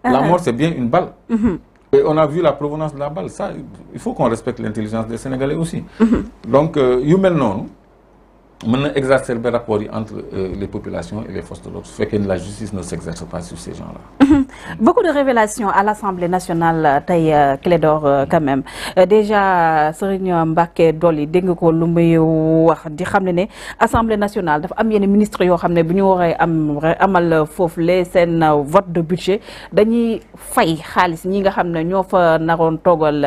La mort, c'est bien une balle. Et on a vu la provenance de la balle. Ça, il faut qu'on respecte l'intelligence des Sénégalais aussi. Donc, yu mel noonu mën na exacerber rapport entre les populations et les forces de l'ordre su fekkee la justice ne s'exerce pas sur ces gens-là. Beaucoup de révélations à l'Assemblée nationale tey Clédor quand même déjà Serigne Mbacké Dolly dégg nga ko lu muy wax di xam ne Assemblée nationale dafa am yenn ministre yoo xam ne bu ñu waree amal foofu le seen vote de budget dañuy fay xaalis ñi nga xam ne ñoo fa naroon toogal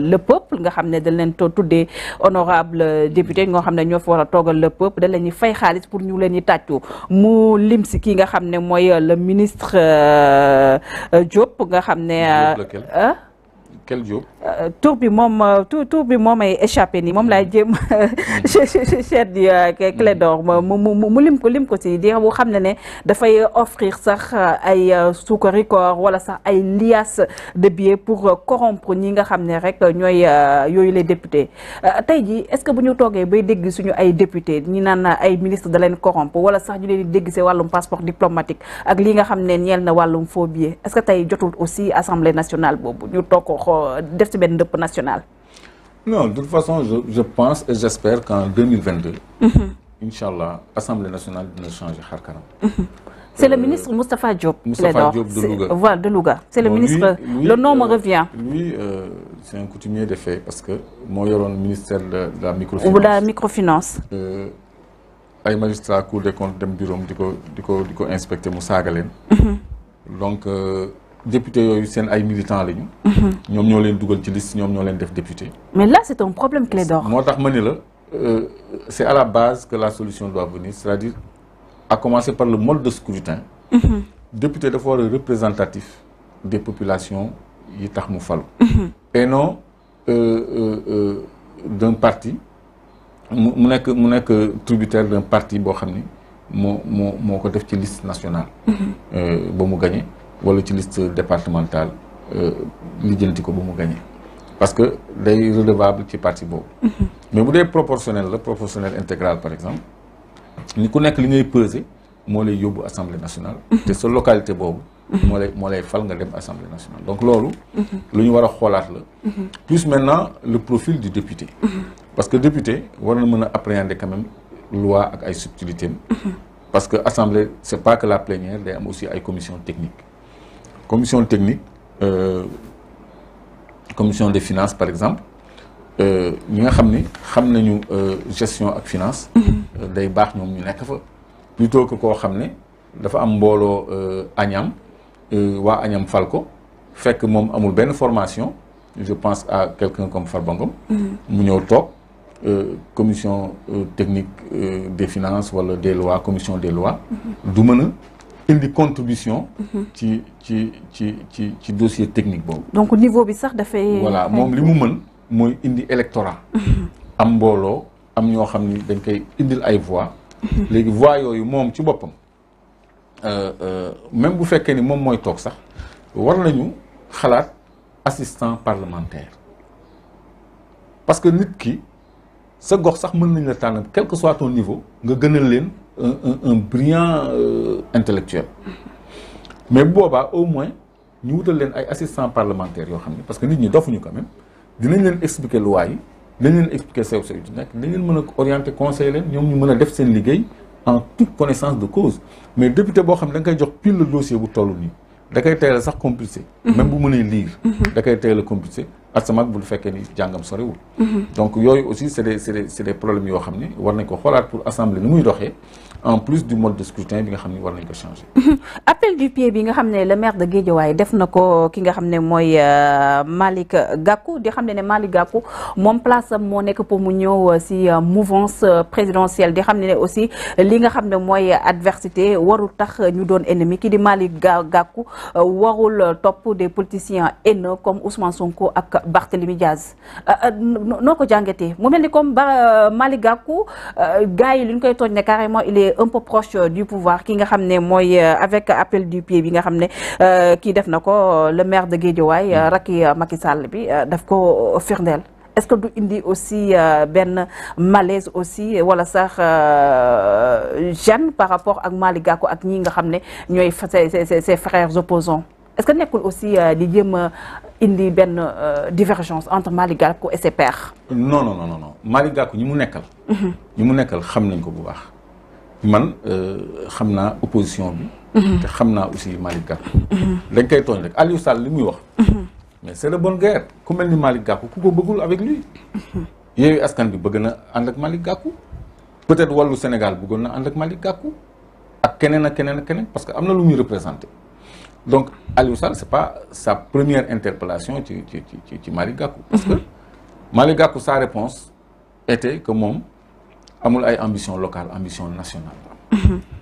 le peuple nga xam ne dañ leen tuddee honorable député nga xam ne ñoo fa war a toogal le peuple da lañuy fay xaalis pour ñu leen di tàccu mu lim si kii nga xam ne mooy le ministre Diop nga xam ne quel Diop tur bi moom ay échappé ni moom laay jéem cher di Clédor mu lim ko si di bu xam ne dafay offrir sax ay suukari koor wala sax ay liasses de billets pour corrompre ñi nga xam ne rek ñooy yooyu les députés tey ji est-ce que bu ñu toogee bay dégg suñu ay députés ñi naan ay ministre da leen corrompre wala sax ñu leen di dégg si wàllum passeport diplomatique ak li nga xam ne ñeel na wàllum faux billets est-ce que tey jotul aussi Assemblée nationale boobu ñu toog ko def ci benn dëpp national. Non, de toute façon, je pense et j'espère qu'en 2022, Inch'Allah, l'Assemblée nationale ne change xar kanam. C'est le ministre Moustapha Diop. Moustapha Diop de Louga. Voilà, de Louga. C'est le ministre, le nom me revient. Lui, c'est un coutumier des faits parce que moi, il y a le ministère de la microfinance. Ou de la microfinance. Les magistrats Cour des comptes dem bureau diko inspecter mu saaga leen. Donc député yooyu seen ay militants lañu. ñoom ñoo leen dugal ci liste ñoom ñoo leen def député. Mais là c'est un problème Clédor. moo tax ma ni la c'est à la base que la solution doit venir, c'est-à-dire à commencer par le mode de scrutin. Député dafa war a représentatif des populations yi tax mu falu. Et non d'un parti mu nekk tributaire d'un parti boo xam ni moo ko def ci liste nationale. ba mu gagné. Wala ci liste départementale lijjanti ko ba mu gagné parce que day redevable ci parti boobu. Mais bu dee proportionnel la proportionnel intégral par exemple ni ku nekk li ngay peser moo lay yóbbu assemblée nationale. te sa localité boobu. moo lay fal nga dem assemblée nationale donc loolu. lu ñu war a xoolaat la. Plus maintenant le profil du député. Parce que député war na mën a appréhender quand même loi ak ay subtilités. Parce que assemblée c'est pas que la plénière day am aussi ay commission technique. Commission technique, commission des finances par exemple, ñi nga xam nañu gestion ak finance. day baax ñoom ñu nekk fa. Plutôt que koo xam ne dafa am mbooloo Agnam waa Agnam fal ko fekk moom amul benn formation je pense à quelqu'un comme Farba Ngom. mu ñëw toog commission technique des finances wala des lois commission des lois. du mën a indi contribution ci dossier technique boobu. Donc niveau bi sax dafay. Voilà moom li mu mën mooy indi électorat. am mbooloo am ñoo xam ni dañ koy indil ay voix. léegi voix yooyu moom ci boppam même bu fekkee ni moom mooy toog sax war nañu xalaat assistant parlementaire parce que nit ki sa gox sax mën nañ la tànn quel que soit ton niveau nga gënal leen un brillant intellectuel mais boobaa au moins ñu wutal leen ay assistants parlementaires yoo xam ne parce que nit ñi dofuñu quand même dinañ leen expliquer loi yi dañ leen expliquer sew yu ci nekk dañ leen mën a orienter conseiller leen ñoom ñu mën a def seen liggéey en toute connaissance de cause mais député boo xam ne da nga koy jox pile le dossier bu toll nii da koy teel a sax compulsé. même bu mënee lire. da koy teel a compulsé asamaan bu fekkee ni jàngam sorewul. donc yooyu aussi c'est des problèmes yoo xam ne war nañ ko xoolaat pour assemblée ni muy doxee en plus du mode de scrutin bi nga xam ne war nañ ko changer. appel du pied bi nga xam ne le maire de Guédiawaye def na ko ki nga xam ne mooy Malick Gakou di xam ne Malick Gakou moom place am moo nekk pour mu ñëw si mouvance présidentielle di xam ne aussi li nga xam ne mooy adversité warul tax ñu doon ennemi ki di Malick Gakou warul topp des politiciens haineux comme Ousmane Sonko ak Barthélémy Diaz noo ko jàngatee mu mel ni comme Malick Gakou gars yi li ñu koy tooñ ne carrément il est un peu proche du pouvoir ki nga xam ne mooy avec appel du pied bi nga xam ne kii def na ko le maire de Guédiawaye rakki Macky Sall bi daf ko firndeel est-ce que du indi aussi benn malaise aussi wala sax gêne par rapport ak Malick Gakou ak ñi nga xam ne ñooy ses frères opposants est-ce que nekkul aussi di jéem a indi benn divergence entre Malick Gakou et ses pairs. non non non non Malick Gakou ñi mu nekkal. ñi mu nekkal xam nañ ko bu baax. man xam naa opposition bi. te xam naa aussi Malick Gakou. dañ koy tooñ rek Aliou Sall li muy wax. mais c'est de bonne guerre ku mel ni Malick Gakou ku ko bëggul avec lui. Yewwi Askan bi bëgg na ànd ak Malick Gakou. peut-être Wallu Sénégal bëggoon na ànd ak Malick Gakou. ak keneen ak keneen ak keneen parce que am na lu muy représenté. donc Aliou Sall c'est pas sa première interpellation ci Malick Gakou. parce que Malick Gakou sa réponse était que moom amul ay ambition locale ambition nationale.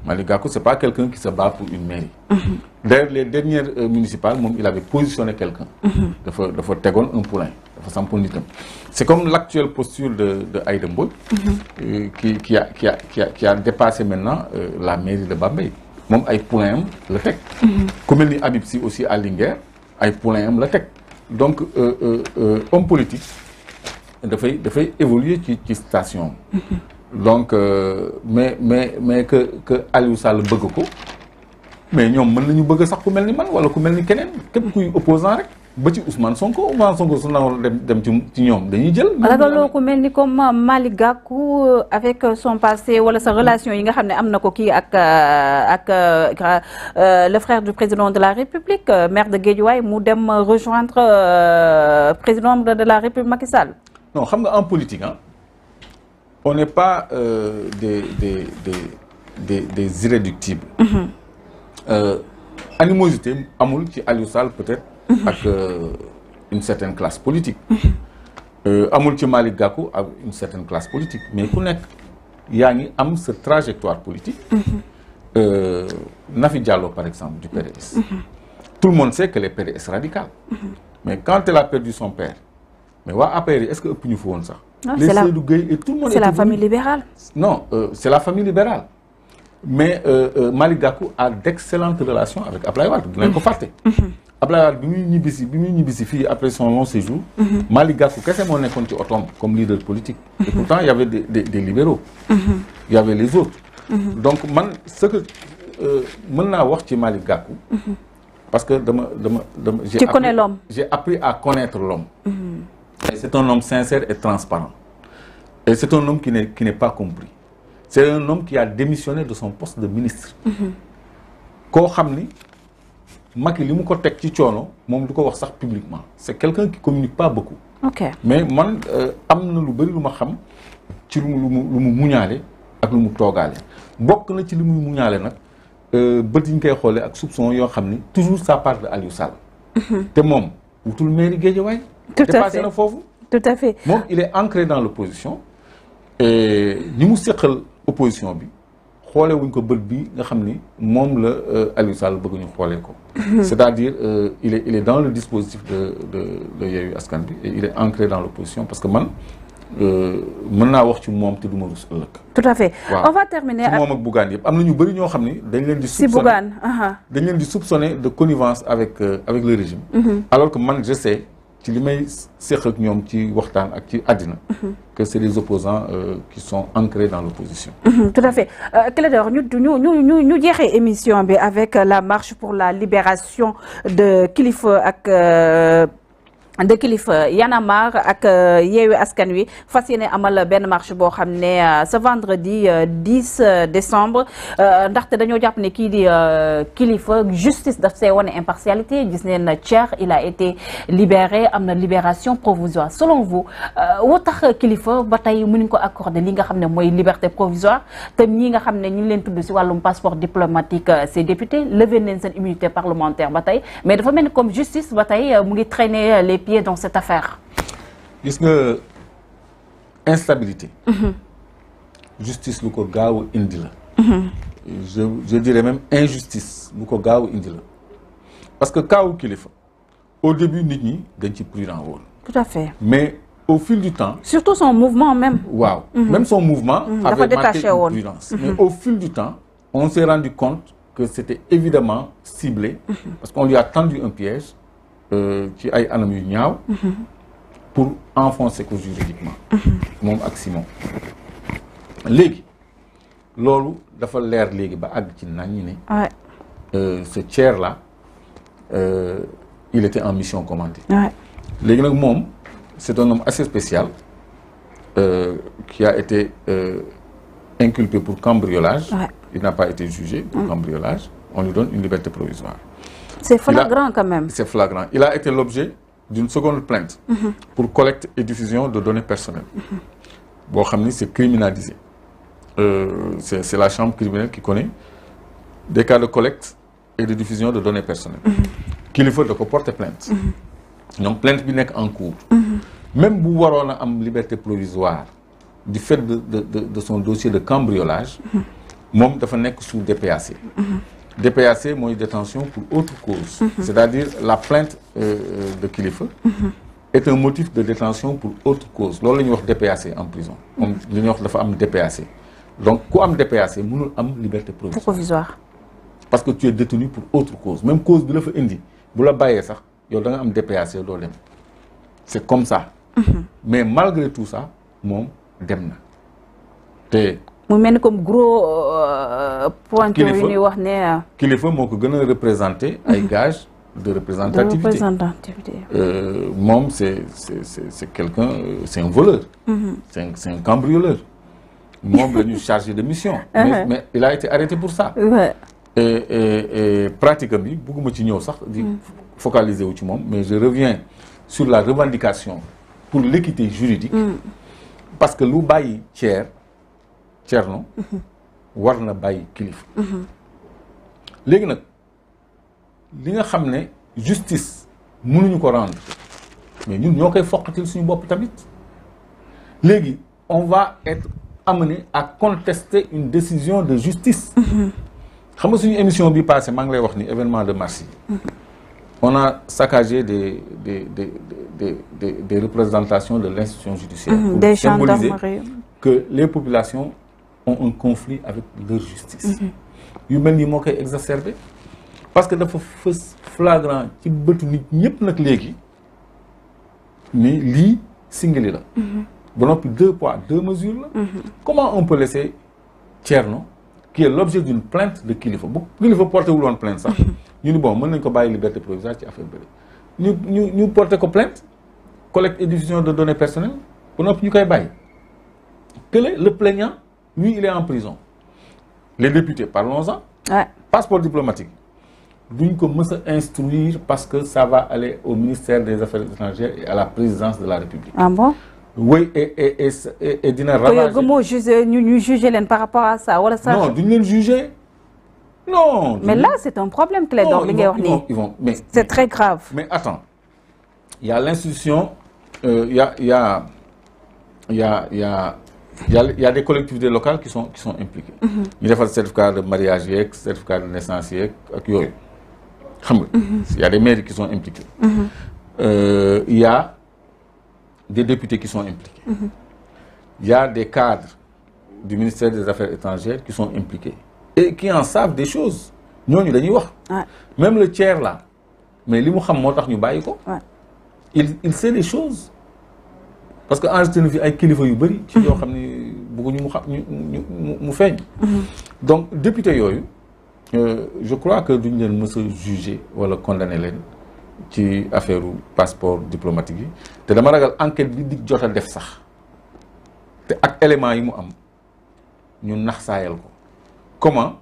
Malick Gakou c'est pas quelqu'un qui se bat pour une mairie. D'ailleurs les dernières municipales moom il avait positionné quelqu'un. dafa tegoon un poulain dafa sampoon nitam. c'est comme l'actuelle posture de Aïda Mbodj. qui a dépassé maintenant la mairie de Bambey. moom ay poulain am la teg. ku mel ni Habib Sy aussi à Linguère ay poulain am la teg donc homme politique dafay évoluer ci station donc mais que Aliou Sall bëgg ko mais ñoom mën nañu bëgg sax ku mel ni man wala ku mel ni keneen képp kuy opposant rek ba ci Ousmane Sonko su nawoon dem ci ñoom dañuy jël. ragaloo ku mel ni comme Malick Gakou avec son passé wala sa relation yi nga xam ne am na ko kii ak le frère du président de la République maire de Guédiawaye mu dem rejoindre président de la République Macky Sall. non xam nga en politique on n'est pas des irréductibles. Animosité amul ci Aliou Sall peut-être. ak une certaine classe politique. amul ci Malick Gakou ak une certaine classe politique mais ku nekk yaa ngi am sa trajectoire politique. Nafi Diallo par exemple du PDS. tout le monde sait qu'elle est PDS radicale. mais quand elle a perdu son père. mais waa APR yi est-ce que ëpp ñu fa woon sax. les Seydou Gueye et tout le monde. c'est la famille libérale. non c'est la famille libérale. mais Malick Gakou a d'excellentes relations avec Ablaye Wade dinañ ko fàtte. Ablaye Wade bi muy ñibbisi fii après son long séjour. Malick Gakou kese moo nekkoon ci otoom comme leader politique. et pourtant il y avait des libéraux. il y avait les autres. donc man ce que mën naa wax ci Malick Gakou. parce que dama j'ai appris à connaître l'homme. et c'est un homme sincère et transparent. et c'est un homme qui n'est pas compris. c'est un homme qui a démissionné de son poste de ministre. koo xam ni Macky li mu ko teg ci coono moom du ko wax sax publiquement c'est quelqu'un qui communique pas beaucoup. ok mais man am na lu bari lu ma xam ci lu mu muñaale ak lu mu toogaale bokk na ci li muy muñaale nag bët yi ñu koy xoolee ak soupçon yoo xam ni toujours ça part de Aliou Sall. te moom wutul mairie Guédiawaye. tout à fait dépassé na foofu. tout à fait moom il est ancré dans l'opposition et ñi mu seqal opposition bi xoolee wuñ ko bët bi nga xam ni moom la Aliou Sall bëgg ñu xoolee ko. c'est-à-dire il est dans le dispositif de Yewwi Askan bi et il est ancré dans l'opposition parce que man mën naa wax ci moom te du ma rus ëllëg. tout à fait waaw. on va terminer ci moom ak Bougane yëpp am na ñu bëri ñoo xam ni dañ leen di. si Bougane dañ leen di soupçonner de connivence avec le régime. alors que man je sais ci li may séq ak ñoom ci waxtaan ak ci àddina. que c'est des opposants qui sont ancrés dans l'opposition. tout à fait Clédor ñu jeexee émission bi avec la marche pour la libération de Kilifeu Y'en a marre ak Yewwi Askan Wi fas yéene amal benn marche boo xam ne ce vendredi 10 décembre ndaxte dañoo jàpp ne kii di Kilifeu justice daf see wane impartialité gis neen Thier il a été libéré am na libération provisoire selon vous woo tax Kilifeu ba tey mënuñ ko accorder li nga xam ne mooy liberté provisoire te ñi nga xam ne ñu ngi leen tudd si wàllum passeport diplomatique ces députés levé nañ seen immunité parlementaire ba tey mais dafa mel ni comme justice ba tey mu ngi traîner les pieds dans cette affaire. gis nga instabilité. justice lu ko gaaw a indi la. je dirais même injustice lu ko gaaw a indi la parce que kaawu Kilifeu au début nit ñi dañ ci prudent woon. tout à fait mais au fil du temps. surtout son mouvement même. waaw même son mouvement. avait marqué une prudence. mais au fil du temps on s'est rendu compte que c'était évidemment ciblé. parce qu'on lui a tendu un piège. ci ay anam yu ñaaw. pour enfoncer ko juridiquement. moom ak Simon. léegi loolu dafa leer léegi ba àgg ci nañ ñi ne. ce Thier là il était en mission commandée. Ouais. léegi nag moom c'est un homme assez spécial qui a été inculpé pour cambriolage. Ouais. Il n'a pas été jugé pour cambriolage. On lui donne une liberté provisoire. C'est flagrant quand même. C'est flagrant. Il a été l'objet d'une seconde plainte pour collecte et diffusion de données personnelles. Boo xam ni c'est criminalisé. C'est la chambre criminelle qui connaît des cas de collecte et de diffusion de données personnelles. Kilifa da ko porter plainte. Donc plainte bi nekk en cours. Même bu waroon a am liberté provisoire du fait de son dossier de cambriolage, moom dafa nekk sous DPAC. DPAC mooy détention pour autre cause. C'est-à-dire la plainte de Kilifa est un motif de détention pour autre cause. Loolu la ñuy wax DPAC en prison. Moom li ñuy wax dafa am DPAC. Donc ku am DPAC mënul am liberté provisoire. Parce que tu es détenu pour autre cause. Même cause bi la fa indi bu la bàyyee sax yow da nga am DPAC doo dem. C'est comme ça. Mais malgré tout ça moom dem na te. mu mel ni comme gros pointure yu ñuy wax ne. Kilifa moo ko gën a représenté ay gages de représentativité. Moom c'est quelqu'un, c'est un voleur. C'est un cambrioleur. Moom la ñu chargé de mission. Mais il a été arrêté pour ça. Et pratique bi bëgguma ci ñëw sax di focaliser wu ci moom, mais je reviens sur la revendication pour l'équité juridique. Parce que lu bàyyi Thierno war na bàyyi Kilifa. léegi nag li nga xam ne justice mënuñu ko rendre mais ñun ñoo koy foqatil suñu bopp tamit léegi on va être amené à contester une décision de justice. xam nga suñu émission bi passé maa ngi lay wax ni événement de mars yi on a saccagé des représentations de l'institution judiciaire pour symboliser que les populations ont un conflit avec leur justice. yu mel nii moo koy exacerbé parce que dafa fës flagrant ci bëtu nit ñëpp nag léegi mais lii singali la. ba noppi 2 poids 2 mesures la. Comment on peut laisser Thierno qui est l'objet d'une plainte de Kilifa bu Kilifa porté wul woon plainte sax ñu ni bon mën nañ ko bàyyi liberté provisoire ci affaire bëri ñu porté ko plainte collecte et diffusion de données personnelles ba noppi ñu koy bàyyi que le plaignant lui il est en prison. Les députés, parlons-en. Ouais. Passeport diplomatique. Duñ ko mës a instruire parce que ça va aller au ministère des Affaires étrangères et à la présidence de la République. Ah bon? Oui, et dina ravager. Comment ñu juger leen par rapport à ça wala ça? Non, duñ leen juger. Non. Mais là, c'est un problème Clédor li ngay wax nii. Ils vont, mais c'est très grave. Mais attends. Il y a l'institution, il y a des collectivités locales qui sont impliquées. ñu defal certificat de mariage yeeg certificat de naissance yeeg ak yooyu xam nga. Il y a des mairies qui sont impliquées. Il y a des députés qui sont impliqués. Il y a des cadres du ministère des Affaires étrangères qui sont impliqués et qui en savent des choses. ñooñu dañuy wax. Même le tiers là mais li mu xam moo tax ñu bàyyi ko. il sait les choses. parce que enregistré na fi ay kilifa yu bëri. ci yoo xam ne bëgguñu mu xam mu feeñ. donc député yooyu je crois que duñ leen mës a juger wala condamner leen ci affaire passeport diplomatique yi te dama ragal enquête bi di jot a def sax te ak éléments yi mu am ñu nax saayal ko comment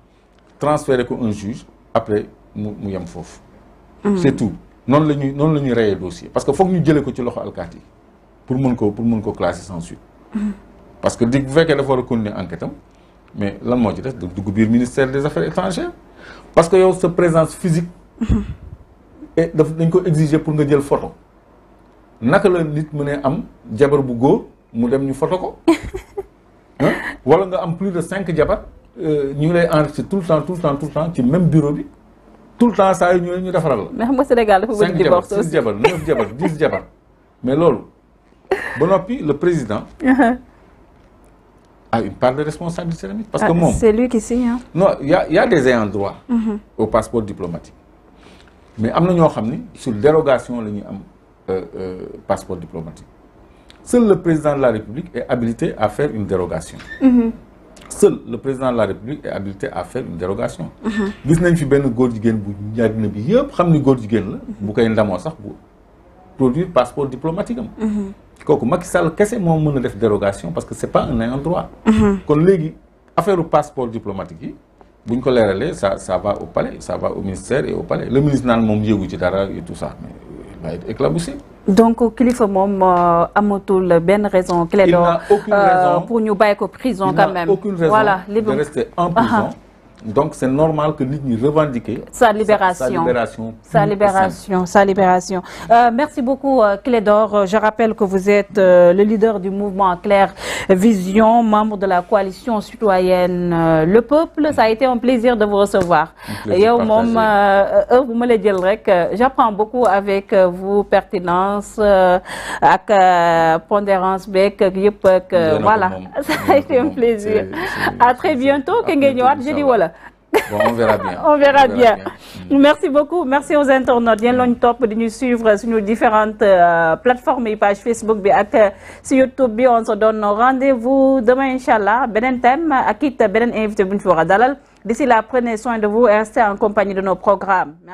transférer ko un juge après mu yem foofu. c'est tout noonu la ñuy rayé dossier parce que foog ñu jëlee ko ci loxo alkaati yi pour mën ko classer sans suite. parce que bu fekkee dafa war a continuer enquête am mais lan moo ci des da dugg biir ministère des Affaires étrangères parce que yow sa présence physique et dañ ko exiger pour nga jël photo naka la nit mënee am jabar bu góor mu dem ñu photo ko wala nga am plus de 5 jabar ñu lay enregistrer tout le temps ci même bureau bi tout le temps saa yu ñu defaral la. mais xam nga Sénégal dafa bëri divorce 5 jabar 9 jabar 10 jabar mais loolu ba noppi le président a une part de responsabilité tamit parce que moom c'est lui qui signe. Non, il y a des ayants droit au passeport diplomatique mais am na ñoo xam ni sur dérogation la ñuy am passeport diplomatique seul le président de la République est habilité à faire une dérogation. seul le président de la République est habilité à faire une dérogation. gis nañ fi benn góor jigéen bu àddina bi yëpp xam ni góor jigéen la. bu koy ndamoo sax bu produire passeport diplomatique am. kooku Macky Sall kese moo mën a def dérogation parce que c'est pas un ayant droit. kon léegi affaire u passeport diplomatique yi bu ñu ko leeralee ça va au palais ça va au ministère et au palais le ministre naan moom yéegu ci dara et tout ça mais il va être éclaboussé. donc kilifa moom amatul benn raison. il n'a aucune raison pour ñu bàyyi ko prison quand même. il n'a aucune raison voilà, de rester en prison. Donc c'est normal que nit ñi revendiquer sa libération. Merci beaucoup Clédor. Je rappelle que vous êtes le leader du mouvement Claire Vision, membre de la coalition citoyenne Le Peuple. Ça a été un plaisir de vous recevoir. Yow moom bu ma la jël rek j'apprends beaucoup avec vous, pertinence ak pondérance beeg yëpp ak voilà. Ça a été un plaisir. À très bientôt. Ke ngeen ñëwaat jeudi wala. Bon, on verra bien. On verra bien. Merci beaucoup. Merci aux internautes. Yéen lañu topp di ñu suivre sur nos différentes plateformes et pages Facebook bi ak sur YouTube bi. On se donne rendez-vous demain inchallah. Beneen thème ak it beneen invité bu ñu fi war a dalal. D'ici là, prenez soin de vous et restez en compagnie de nos programmes. Merci.